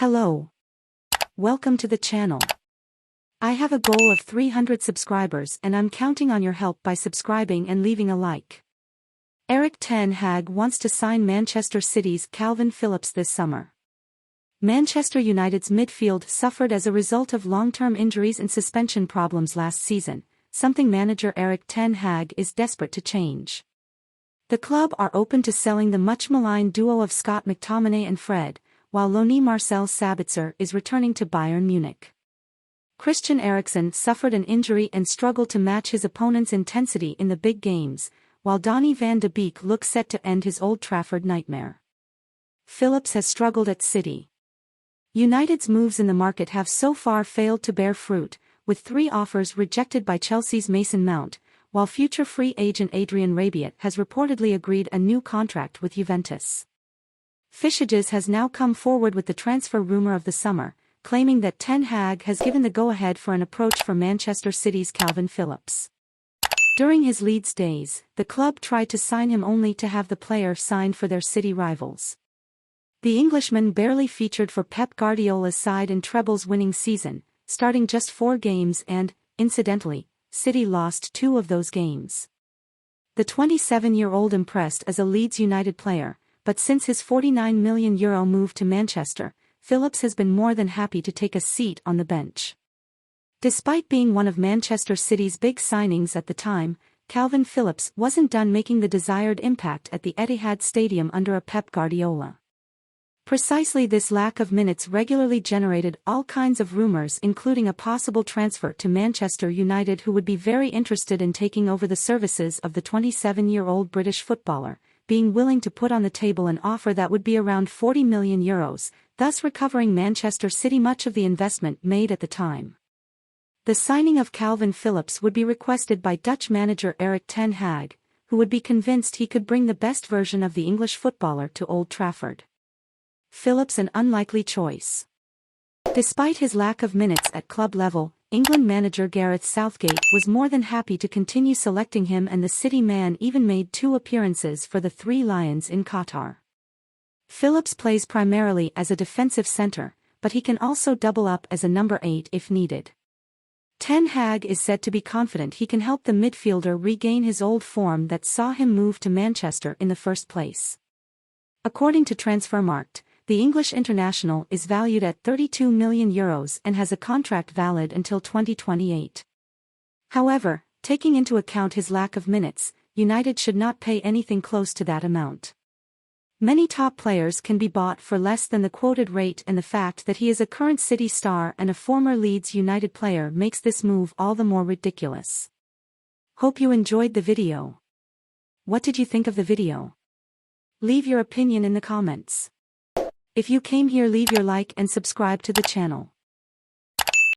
Hello. Welcome to the channel. I have a goal of 300 subscribers and I'm counting on your help by subscribing and leaving a like. Erik ten Hag wants to sign Manchester City's Calvin Phillips this summer. Manchester United's midfield suffered as a result of long-term injuries and suspension problems last season, something manager Erik ten Hag is desperate to change. The club are open to selling the much-maligned duo of Scott McTominay and Fred, while loanee Marcel Sabitzer is returning to Bayern Munich. Christian Eriksen suffered an injury and struggled to match his opponent's intensity in the big games, while Donny van de Beek looks set to end his Old Trafford nightmare. Phillips has struggled at City. United's moves in the market have so far failed to bear fruit, with 3 offers rejected by Chelsea's Mason Mount, while future free agent Adrien Rabiot has reportedly agreed a new contract with Juventus. Fischages has now come forward with the transfer rumor of the summer, claiming that Ten Hag has given the go-ahead for an approach for Manchester City's Calvin Phillips. During his Leeds days, the club tried to sign him only to have the player signed for their City rivals. The Englishman barely featured for Pep Guardiola's side in Treble's winning season, starting just 4 games and, incidentally, City lost 2 of those games. The 27-year-old impressed as a Leeds United player, but since his €49 million move to Manchester, Phillips has been more than happy to take a seat on the bench. Despite being one of Manchester City's big signings at the time, Calvin Phillips wasn't done making the desired impact at the Etihad Stadium under a Pep Guardiola. Precisely this lack of minutes regularly generated all kinds of rumors, including a possible transfer to Manchester United, who would be very interested in taking over the services of the 27-year-old British footballer, being willing to put on the table an offer that would be around €40 million, thus recovering Manchester City much of the investment made at the time. The signing of Calvin Phillips would be requested by Dutch manager Erik ten Hag, who would be convinced he could bring the best version of the English footballer to Old Trafford. Phillips an unlikely choice. Despite his lack of minutes at club level, England manager Gareth Southgate was more than happy to continue selecting him, and the City man even made 2 appearances for the 3 Lions in Qatar. Phillips plays primarily as a defensive centre, but he can also double up as a number 8 if needed. Ten Hag is said to be confident he can help the midfielder regain his old form that saw him move to Manchester in the first place. According to Transfermarkt, the English international is valued at €32 million and has a contract valid until 2028. However, taking into account his lack of minutes, United should not pay anything close to that amount. Many top players can be bought for less than the quoted rate, and the fact that he is a current City star and a former Leeds United player makes this move all the more ridiculous. Hope you enjoyed the video. What did you think of the video? Leave your opinion in the comments. If you came here, leave your like and subscribe to the channel.